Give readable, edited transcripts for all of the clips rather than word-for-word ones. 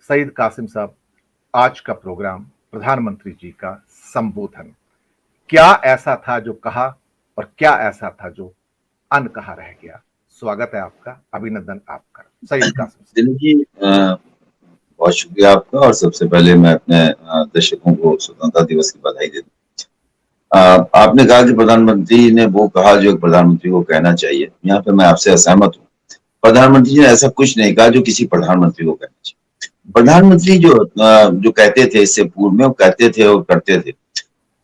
सईद कासिम साहब, आज का प्रोग्राम प्रधानमंत्री जी का संबोधन, क्या ऐसा था जो कहा और क्या ऐसा था जो अनकहा रह गया। स्वागत है आपका, अभिनंदन आपका सईद कासिम साहब। दिलीप जी, बहुत शुक्रिया आपका। और सबसे पहले मैं अपने दर्शकों को स्वतंत्रता दिवस की बधाई देता हूँ। आपने कहा कि प्रधानमंत्री ने वो कहा जो एक प्रधानमंत्री को कहना चाहिए। यहाँ पे मैं आपसे असहमत हूँ। प्रधानमंत्री ने ऐसा कुछ नहीं कहा जो किसी प्रधानमंत्री को कहना चाहिए। प्रधानमंत्री जो कहते थे इससे पूर्व में, वो कहते थे और करते थे।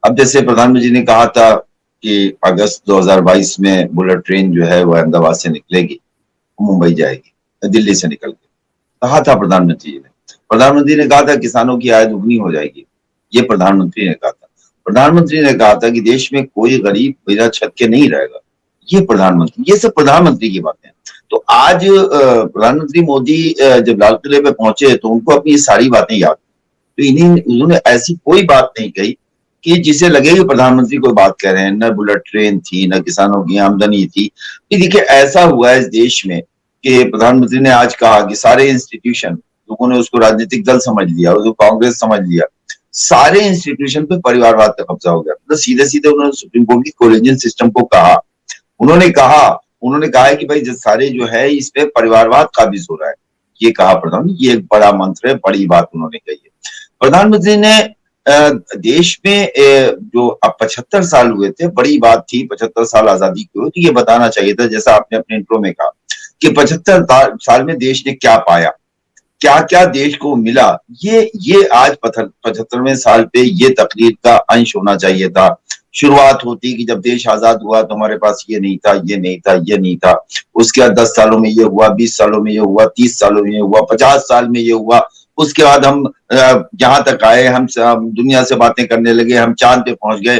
अब जैसे प्रधानमंत्री ने कहा था कि अगस्त 2022 में बुलेट ट्रेन जो है वो अहमदाबाद से निकलेगी, मुंबई जाएगी, दिल्ली से निकल के कहा था प्रधानमंत्री जी ने। प्रधानमंत्री ने कहा था किसानों की आय दुगनी हो जाएगी, ये प्रधानमंत्री ने कहा था। प्रधानमंत्री ने कहा था कि देश में कोई गरीब बिना छत के नहीं रहेगा, ये प्रधानमंत्री। ये सब प्रधानमंत्री की बातें हैं। तो आज प्रधानमंत्री मोदी जब लाल किले पे पहुंचे तो उनको अपनी सारी बातें याद, तो उन्होंने ऐसी कोई बात नहीं कही कि जिसे लगे कि प्रधानमंत्री कोई बात कह रहे हैं। न बुलेट ट्रेन थी, न किसानों की आमदनी थी। देखिए, ऐसा हुआ है इस देश में कि प्रधानमंत्री ने आज कहा कि सारे इंस्टीट्यूशन, लोगों ने उसको राजनीतिक दल समझ लिया, उसको कांग्रेस समझ लिया, सारे इंस्टीट्यूशन पे परिवारवाद का कब्जा हो गया। मतलब सीधे सीधे उन्होंने सुप्रीम कोर्ट की कोलेजियन सिस्टम को कहा। उन्होंने कहा है कि भाई सारे जो है इस पे परिवारवाद काबिज हो रहा है। ये कहा प्रधानमंत्री। ये एक बड़ा मंत्र है, बड़ी बात उन्होंने कही है। प्रधानमंत्री ने देश में जो अब 75 साल हुए थे, बड़ी बात थी 75 साल आजादी की हुई, तो ये बताना चाहिए था, जैसा आपने अपने इंट्रो में कहा कि 75 साल में देश ने क्या पाया, क्या क्या देश को मिला। ये आज 75वें साल पे ये तकरीर का अंश होना चाहिए था। शुरुआत होती कि जब देश आजाद हुआ तो हमारे पास ये नहीं था, ये नहीं था, ये नहीं था। उसके बाद 10 सालों में ये हुआ, 20 सालों में ये हुआ, 30 सालों में ये हुआ, 50 साल में ये हुआ। उसके बाद हम यहाँ तक आए, हम दुनिया से बातें करने लगे, हम चांद पे पहुंच गए।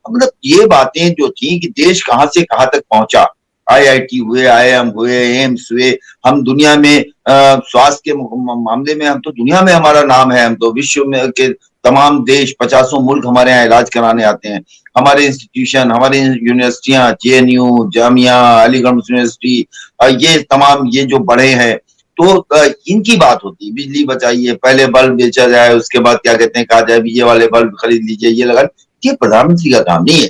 मतलब ये बातें जो थी कि देश कहां से कहां तक पहुंचा, आईआईटी हुए, आईआईएम हुए, एम्स हुए, हम दुनिया में स्वास्थ्य के मामले में हम तो दुनिया में हमारा नाम है। हम तो विश्व में के तमाम देश, 50 मुल्क हमारे यहाँ इलाज कराने आते हैं। हमारे इंस्टीट्यूशन, हमारी यूनिवर्सिटियां, जेएनयू, जामिया, अलीगढ़ यूनिवर्सिटी, ये तमाम ये जो बड़े हैं, तो इनकी बात होती है। बिजली बचाइए, पहले बल्ब बेचा जाए, उसके बाद क्या कहते हैं, कहा जाए ये वाले बल्ब खरीद लीजिए, ये लगा। ये प्रधानमंत्री का काम नहीं है।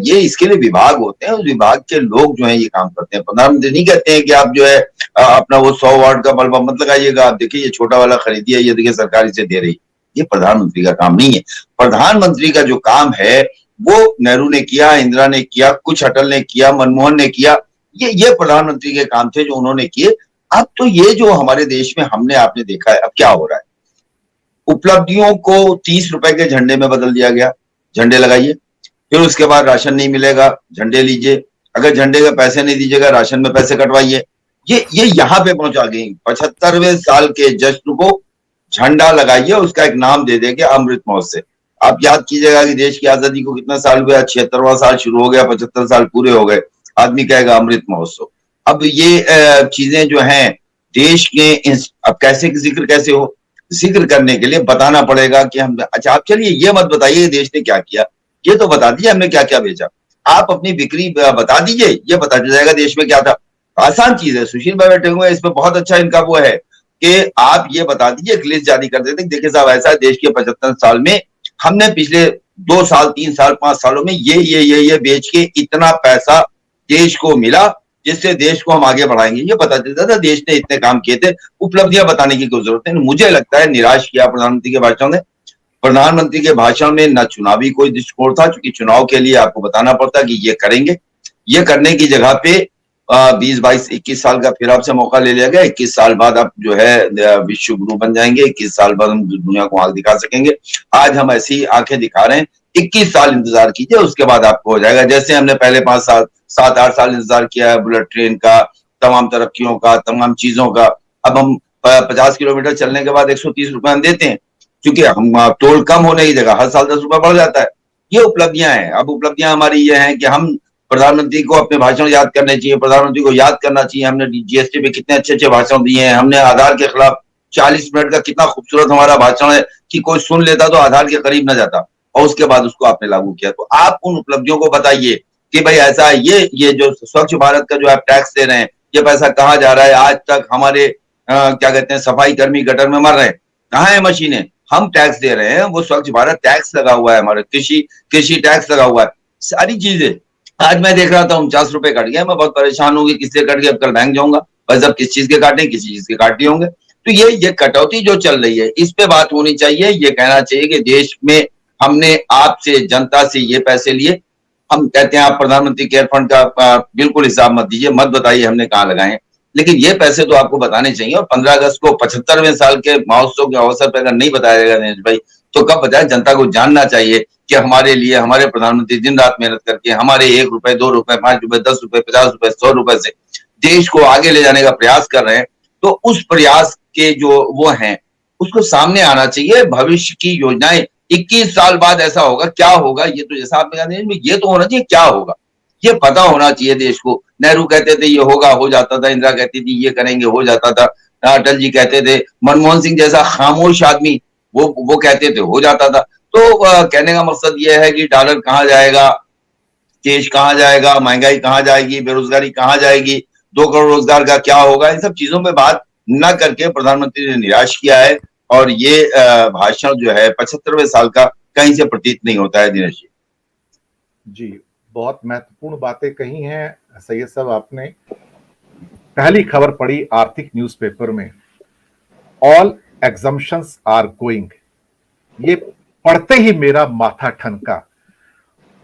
ये इसके लिए विभाग होते हैं, उस विभाग के लोग जो है ये काम करते हैं। प्रधानमंत्री नहीं कहते हैं कि आप जो है अपना वो 100 वाट का बल्ब मत लगाइएगा, आप देखिए ये छोटा वाला खरीदिए, ये देखिए सरकारी से दे रही। ये प्रधानमंत्री का काम नहीं है। प्रधानमंत्री का जो काम है वो नेहरू ने किया, इंदिरा ने किया, कुछ अटल ने किया, मनमोहन ने किया। ये प्रधानमंत्री के काम थे जो उन्होंने किए। अब तो ये जो हमारे देश में हमने आपने देखा है अब क्या हो रहा है, उपलब्धियों को 30 रुपए के झंडे में बदल दिया गया। झंडे लगाइए, फिर उसके बाद राशन नहीं मिलेगा, झंडे लीजिए, अगर झंडे के पैसे नहीं दीजिएगा राशन में पैसे कटवाइए। ये यहाँ पे पहुंचा गई। 75वें साल के जश्न को झंडा लगाइए, उसका एक नाम दे देंगे अमृत महोत्सव। आप याद कीजिएगा कि देश की आजादी को कितना साल हुआ, 76वां साल शुरू हो गया, 75 साल पूरे हो गए, आदमी कहेगा अमृत महोत्सव। अब ये चीजें जो हैं देश के, अब कैसे जिक्र कैसे हो, जिक्र करने के लिए बताना पड़ेगा कि हम, अच्छा आप चलिए ये मत बताइए देश ने क्या किया, ये तो बता दीजिए हमने क्या क्या बेचा। आप अपनी बिक्री बता दीजिए, ये बता जाएगा देश में क्या था। आसान चीज है। सुशील भाई बैठे हुए इसमें बहुत अच्छा इनका वो है कि आप ये बता दीजिए, एक लिस्ट जारी कर देते, देखिए साहब ऐसा है देश के 75 साल में हमने पिछले 2 साल 3 साल 5 सालों में ये बेच के इतना पैसा देश को मिला, जिससे देश को हम आगे बढ़ाएंगे। ये बता देता था देश ने इतने काम किए थे। उपलब्धियां बताने की कोई जरूरत नहीं। मुझे लगता है निराश किया प्रधानमंत्री के भाषण ने। प्रधानमंत्री के भाषण में न चुनावी कोई दृष्टिकोण था, क्योंकि चुनाव के लिए आपको बताना पड़ता कि ये करेंगे। ये करने की जगह पे 20 22 21 साल का फिर आपसे मौका ले लिया गया। 21 साल बाद आप जो है विश्व गुरु बन जाएंगे, 21 साल बाद हम दुनिया को आंख दिखा सकेंगे। आज हम ऐसी आंखें दिखा रहे हैं, 21 साल इंतजार कीजिए, उसके बाद आपको हो जाएगा। जैसे हमने पहले 5 साल 7 8 साल इंतजार किया है बुलेट ट्रेन का, तमाम तरक्कियों का, तमाम चीजों का। अब हम 50 किलोमीटर चलने के बाद 130 रुपए हम देते हैं, क्योंकि हम टोल कम होने की जगह हर साल 10 रुपए बढ़ जाता है। ये उपलब्धियां हैं। अब उपलब्धियां हमारी ये हैं कि हम प्रधानमंत्री को अपने भाषण याद करने चाहिए, प्रधानमंत्री को याद करना चाहिए हमने जीएसटी पे कितने अच्छे अच्छे भाषण दिए हैं। हमने आधार के खिलाफ 40 मिनट का कितना खूबसूरत हमारा भाषण है कि कोई सुन लेता तो आधार के करीब न जाता, और उसके बाद उसको आपने लागू किया। तो आप उन उपलब्धियों को बताइए कि भाई ऐसा है, ये जो स्वच्छ भारत का जो आप टैक्स दे रहे हैं, ये पैसा कहाँ जा रहा है। आज तक हमारे क्या कहते हैं, सफाई कर्मी गटर में मर रहे हैं, कहाँ है मशीनें? हम टैक्स दे रहे हैं, वो स्वच्छ भारत टैक्स लगा हुआ है, हमारे कृषि टैक्स लगा हुआ है, सारी चीजें। आज मैं देख रहा था 49 रुपए कट गया, मैं बहुत परेशान हूँ कि किससे कट गया, अब कल बैंक जाऊंगा, बस अब किस चीज के काटे, किसी चीज के काट लिए होंगे। तो ये कटौती जो चल रही है, इस पे बात होनी चाहिए। ये कहना चाहिए कि देश में हमने आपसे, जनता से ये पैसे लिए। हम कहते हैं आप प्रधानमंत्री केयर फंड का बिल्कुल हिसाब मत दीजिए, मत बताइए हमने कहाँ लगाए हैं, लेकिन ये पैसे तो आपको बताने चाहिए। और 15 अगस्त को 75वें साल के महोत्सव के अवसर पर अगर नहीं बताया जाएगा दिनेश भाई, तो कब बताया? जनता को जानना चाहिए कि हमारे लिए हमारे प्रधानमंत्री दिन रात मेहनत करके हमारे 1 रुपए, 2 रुपए, 5 रुपए, 10 रुपए, 50 रुपए, 100 रुपए से देश को आगे ले जाने का प्रयास कर रहे हैं। तो उस प्रयास के जो वो हैं, उसको सामने आना चाहिए। भविष्य की योजनाएं 21 साल बाद ऐसा होगा, क्या होगा, ये तो जैसा आपने कहा, ये तो होना चाहिए क्या होगा, ये पता होना चाहिए देश को। नेहरू कहते थे ये होगा, हो जाता था, इंदिरा कहती थी ये करेंगे, हो जाता था, अटल जी कहते थे, मनमोहन सिंह जैसा खामोश आदमी वो कहते थे, हो जाता था। तो कहने का मकसद ये है कि डॉलर कहाँ जाएगा, देश कहाँ जाएगा, महंगाई कहाँ जाएगी, बेरोजगारी कहाँ जाएगी, 2 करोड़ रोजगार का क्या होगा, इन सब चीजों पे बात न करके प्रधानमंत्री ने निराश किया है। और ये भाषण जो है 75वें साल का कहीं से प्रतीत नहीं होता है दिनेश जी। जी, बहुत महत्वपूर्ण बातें कही हैं सैयद साहब आपने। पहली खबर पड़ी आर्थिक न्यूज़पेपर में, ऑल एग्जम्पशंस आर गोइंग। ये पढ़ते ही मेरा माथा ठनका,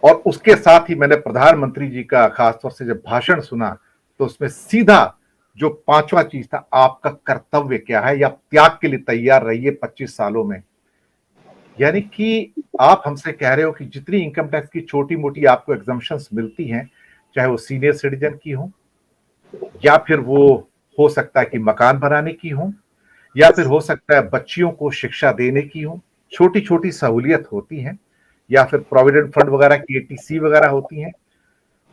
और उसके साथ ही मैंने प्रधानमंत्री जी का खासतौर से जब भाषण सुना, तो उसमें सीधा जो 5वां चीज था, आपका कर्तव्य क्या है या त्याग के लिए तैयार रहिए 25 सालों में। यानी कि आप हमसे कह रहे हो कि जितनी इनकम टैक्स की छोटी मोटी आपको एग्जम्पशंस मिलती हैं, चाहे वो सीनियर सिटीजन की हो, या फिर वो हो सकता है कि मकान बनाने की हो, या फिर हो सकता है बच्चियों को शिक्षा देने की हो, छोटी छोटी सहूलियत होती हैं, या फिर प्रोविडेंट फंड वगैरह की एटीसी वगैरह होती हैं।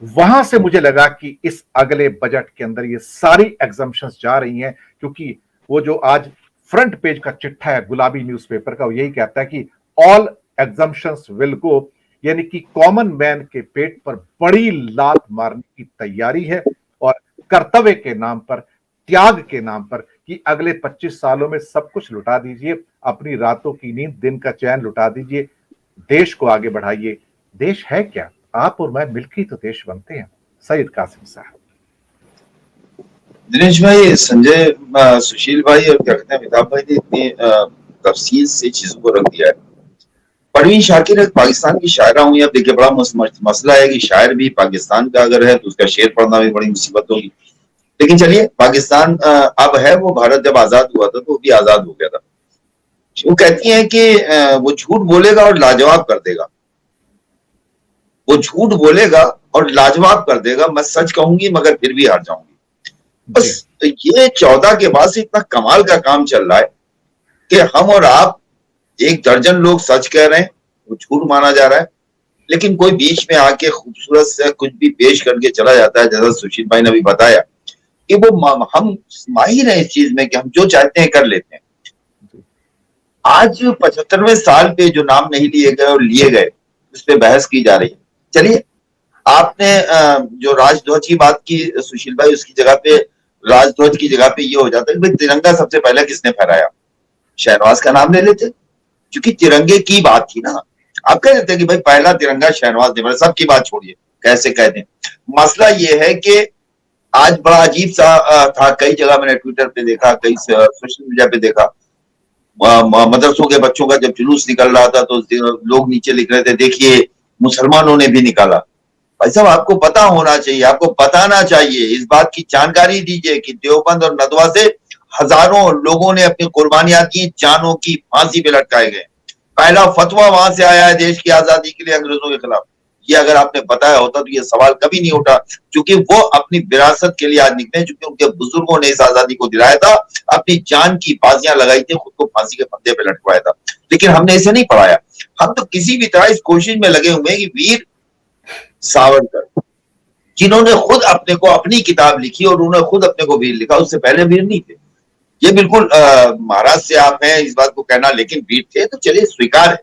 वहां से मुझे लगा कि इस अगले बजट के अंदर ये सारी एग्जम्पशंस जा रही हैं, क्योंकि वो जो आज फ्रंट पेज का चिट्ठा है गुलाबी न्यूज़पेपर का, वो यही कहता है कि ऑल एग्जम्पशंस विल गो, यानी कि कॉमन मैन के पेट पर बड़ी लात मारने की तैयारी है, और कर्तव्य के नाम पर, त्याग के नाम पर, कि अगले 25 सालों में सब कुछ लुटा दीजिए, अपनी रातों की नींद, दिन का चैन लुटा दीजिए, देश को आगे बढ़ाइए। देश है क्या? आप और मैं मिलकर तो देश बनते हैं। सैयद कासिम साहब। दिनेश भाई, संजय, सुशील भाई और क्या कहते हैं अमिताभ भाई ने इतनी तफसील से चीजों को रख दिया है। परवीन शाकिर एक पाकिस्तान की शायरा हुई। अब देखिए, बड़ा मसला है कि शायर भी पाकिस्तान का अगर है तो उसका शेर पढ़ना भी बड़ी मुसीबत होगी। लेकिन चलिए, पाकिस्तान अब है, वो भारत जब आजाद हुआ था तो वो भी आजाद हो गया था। वो कहती है कि वो झूठ बोलेगा और लाजवाब कर देगा, वो झूठ बोलेगा और लाजवाब कर देगा, मैं सच कहूंगी मगर फिर भी हार जाऊंगी। बस तो ये 14 के बाद से इतना कमाल का काम चल रहा है कि हम और आप, 1 दर्जन लोग सच कह रहे हैं, वो झूठ माना जा रहा है, लेकिन कोई बीच में आके खूबसूरत से कुछ भी पेश करके चला जाता है, जैसा सुशील भाई ने अभी बताया कि वो हम माहिर हैं इस चीज में कि हम जो चाहते हैं कर लेते हैं। आज 75वें साल पे जो नाम नहीं लिए गए और लिए गए, उस पर बहस की जा रही है। चलिए, आपने जो राजध्वज की बात की सुशील भाई, उसकी जगह पे, राजध्वज की जगह पे ये हो जाता है कि भाई तिरंगा सबसे पहले किसने फहराया? शहनवाज का नाम ले लेते, क्योंकि तिरंगे की बात थी ना। आप कह देते कि भाई पहला तिरंगा शहनवाज ने, सबकी बात छोड़िए, कैसे कह दें। मसला ये है कि आज बड़ा अजीब सा था, कई जगह मैंने ट्विटर पे देखा, कई सोशल मीडिया पे देखा, मदरसों के बच्चों का जब जुलूस निकल रहा था तो लोग नीचे लिख रहे थे, देखिए मुसलमानों ने भी निकाला। भाई साहब, आपको पता होना चाहिए, आपको बताना चाहिए, इस बात की जानकारी दीजिए कि देवबंद और नदवा से हजारों लोगों ने अपनी कुर्बानियां दी, जानों की फांसी पे लटकाए गए। पहला फतवा वहां से आया है देश की आजादी के लिए अंग्रेजों के खिलाफ। ये अगर आपने बताया होता तो ये सवाल कभी नहीं उठा, क्योंकि वो अपनी विरासत के लिए आज निकले, क्योंकि उनके बुजुर्गों ने इस आजादी को दिलाया था, अपनी जान की बाजियां लगाई थी, खुद को फांसी के फंदे पे लटकवाया था। लेकिन हमने इसे नहीं पढ़ाया। हम तो किसी भी तरह इस कोशिश में लगे हुए हैं कि वीर सावरकर, जिन्होंने खुद अपने को, अपनी किताब लिखी और उन्होंने खुद अपने को वीर लिखा, उससे पहले वीर नहीं थे। ये बिल्कुल महाराज से आप हैं इस बात को कहना, लेकिन वीर थे तो चलिए स्वीकार है।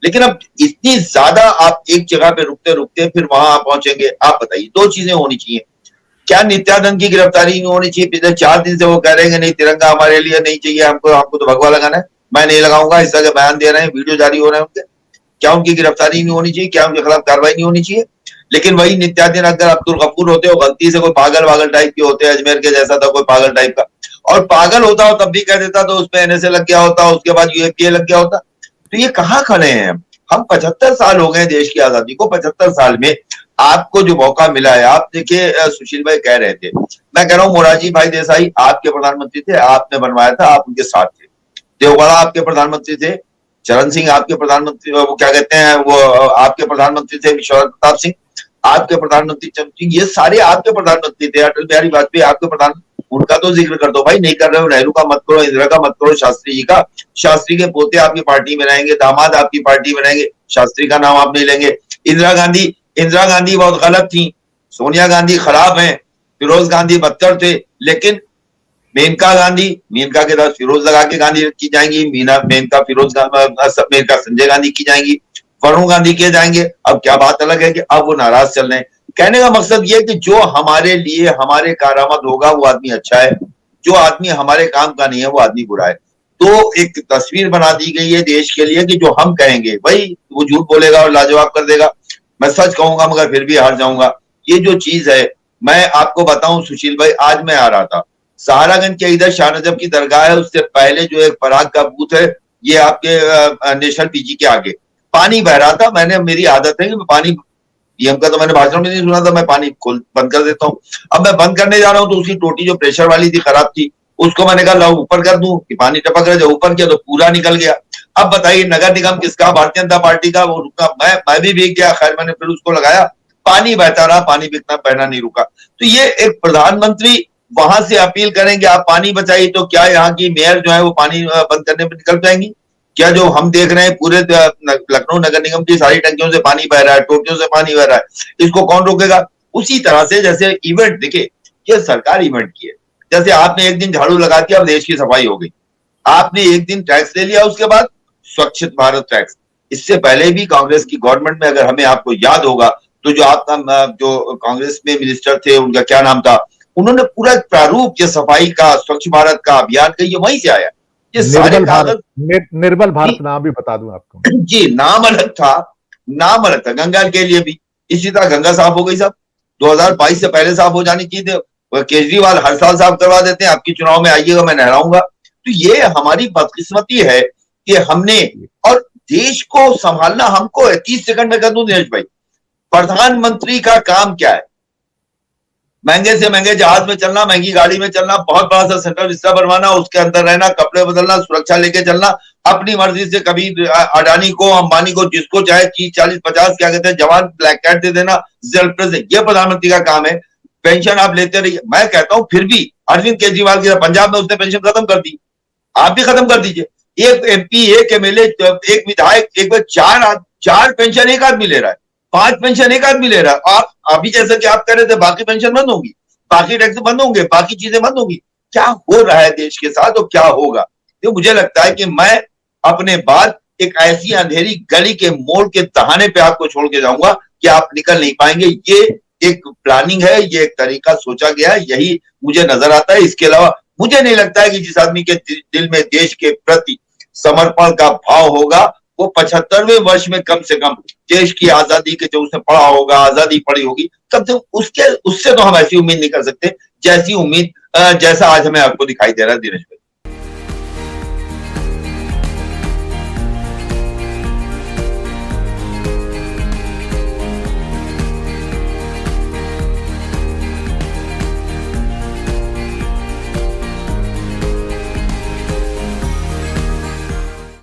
लेकिन अब इतनी ज्यादा आप एक जगह पे रुकते रुकते फिर वहां आप पहुंचेंगे, आप बताइए, दो चीजें होनी चाहिए। क्या नित्यानंद की गिरफ्तारी नहीं होनी चाहिए? पिछले 4 दिन से वो कह रहे हैं नहीं तिरंगा हमारे लिए नहीं चाहिए, हमको तो भगवा लगाना है, मैं नहीं लगाऊंगा, इस तरह के बयान दे रहे हैं, वीडियो जारी हो रहे हैं उनके। क्या उनकी गिरफ्तारी नहीं होनी चाहिए? क्या उनके खिलाफ कार्रवाई नहीं होनी चाहिए? लेकिन वही नित्यानंद अगर अब्दुल गफूर होते हो, गलती से कोई पागल टाइप के होते, अजमेर के जैसा था कोई पागल टाइप का, और पागल होता हो तब भी कह देता तो उसमें एनएसए लग गया होता, उसके बाद यूएपीए लग गया होता। तो ये कहाँ खड़े हैं? हम 75 साल हो गए देश की आजादी को, 75 साल में आपको जो मौका मिला है, आप देखिए सुशील भाई कह रहे थे, मैं कह रहा हूँ मोरारजी भाई देसाई आपके प्रधानमंत्री थे, आपने बनवाया था, आप उनके साथ थे। देवगौड़ा आपके प्रधानमंत्री थे, चरण सिंह आपके प्रधानमंत्री, वो क्या कहते हैं, वो आपके प्रधानमंत्री थे, विश्वनाथ प्रताप सिंह आपके प्रधानमंत्री, चरण सिंह, ये सारे आपके प्रधानमंत्री थे, अटल बिहारी वाजपेयी आपके प्रधान, उनका तो जिक्र कर दो भाई, नहीं कर रहे हो, नेहरू का मत करो, इंदिरा का मत करो, शास्त्री जी का, शास्त्री के पोते आपकी पार्टी में रहेंगे, दामाद आपकी पार्टी में रहेंगे, शास्त्री का नाम आप नहीं लेंगे। इंदिरा गांधी बहुत गलत थी, सोनिया गांधी खराब है, फिरोज गांधी बदतर थे, लेकिन मेनका के साथ फिरोज लगा के गांधी की जाएंगी, मेनका संजय गांधी की जाएंगी, वरुण गांधी किए जाएंगे। अब क्या बात अलग है कि अब वो नाराज चल रहे हैं। कहने का मकसद ये है कि जो हमारे लिए हमारे कारामद होगा वो आदमी अच्छा है, जो आदमी हमारे काम का नहीं है वो आदमी बुरा है। तो एक तस्वीर बना दी गई है देश के लिए कि जो हम कहेंगे भाई वो झूठ बोलेगा और लाजवाब कर देगा, मैं सच कहूंगा मगर फिर भी हार जाऊंगा। ये जो चीज है, मैं आपको बताऊं सुशील भाई, आज मैं आ रहा था सहारागंज के इधर शाह नजफ की दरगाह है, उससे पहले जो एक पराग का बूथ है, ये आपके नेशनल पीजी के आगे पानी बह रहा था। मेरी आदत है कि मैं पानी, पीएम का तो मैंने भाषण में नहीं सुना था, मैं पानी खोल बंद कर देता हूँ। अब मैं बंद करने जा रहा हूँ तो उसकी टोटी जो प्रेशर वाली थी खराब थी, उसको मैंने कहा लाओ ऊपर कर दूं कि पानी टपक रहा, जब ऊपर किया तो पूरा निकल गया। अब बताइए नगर निगम किसका? भारतीय जनता पार्टी का। वो रुका, मैं भी भीग गया, खैर मैंने फिर उसको लगाया, पानी बहता रहा, पानी बहना नहीं रुका। तो ये एक प्रधानमंत्री वहां से अपील करेंगे आप पानी बचाइए, तो क्या यहाँ की मेयर जो है वो पानी बंद करने में निकल जाएंगी? क्या जो हम देख रहे हैं पूरे लखनऊ नगर निगम की सारी टंकियों से पानी बह रहा है, टोटियों से पानी बह रहा है, इसको कौन रोकेगा? उसी तरह से जैसे इवेंट, देखिए ये सरकार इवेंट की है, जैसे आपने एक दिन झाड़ू लगा दिया अब देश की सफाई हो गई, आपने एक दिन टैक्स ले लिया, उसके बाद स्वच्छ भारत टैक्स। इससे पहले भी कांग्रेस की गवर्नमेंट में, अगर हमें आपको याद होगा, तो जो आपका जो कांग्रेस में मिनिस्टर थे उनका क्या नाम था, उन्होंने पूरा प्रारूप जो सफाई का, स्वच्छ भारत का अभियान का, ये वहीं से आया। ये सारे कागज, निर्मल भारत नाम भी बता दूं आपको जी, नाम अलग था गंगा के लिए भी। इसी तरह गंगा साफ हो गई साहब, 2022 से पहले साफ हो जानी चाहिए। केजरीवाल हर साल साफ करवा देते हैं, आपकी चुनाव में आइएगा मैं नहलाऊंगा। तो ये हमारी बदकिस्मती है कि हमने, और देश को संभालना हमको है। 30 सेकंड में कर दूं दिनेश भाई, प्रधानमंत्री का काम क्या है? महंगे से महंगे जहाज में चलना, महंगी गाड़ी में चलना, बहुत बड़ा सा सेंट्रल बिस्तर बनवाना, उसके अंदर रहना, कपड़े बदलना, सुरक्षा लेके चलना, अपनी मर्जी से कभी अडानी को, अंबानी को, जिसको चाहे 30, 40, 50 क्या कहते हैं जवान ब्लैक कार्ड दे देना, ये प्रधानमंत्री का काम है। पेंशन आप लेते रहिए। मैं कहता हूं फिर भी अरविंद केजरीवाल की पंजाब में उसने पेंशन खत्म कर दी, आप भी खत्म कर दीजिए। एक एमपी, एक एमएलए, एक विधायक, एक बार चार पेंशन एक आदमी ले रहा है, 5 पेंशन एक आदमी ले रहा है। आप अभी जैसा कि आप कह रहे थे बाकी पेंशन बंद होगी, बाकी टैक्स बंद होंगे, बाकी चीजें बंद होंगी। क्या हो रहा है देश के साथ और क्या होगा? तो मुझे लगता है कि मैं अपने बात एक ऐसी अंधेरी गली के मोड़ के दहाने पे आपको छोड़ के जाऊंगा कि आप निकल नहीं पाएंगे। ये एक प्लानिंग है, ये एक तरीका सोचा गया है, यही मुझे नजर आता है। इसके अलावा मुझे नहीं लगता है कि जिस आदमी के दिल में देश के प्रति समर्पण का भाव होगा वो 75वें वर्ष में कम से कम देश की आजादी के जो उसने पढ़ा होगा, आजादी पढ़ी होगी, कम से उससे तो हम ऐसी उम्मीद नहीं कर सकते जैसी उम्मीद जैसा आज हमें आपको दिखाई दे रहा है दिनेश भाई।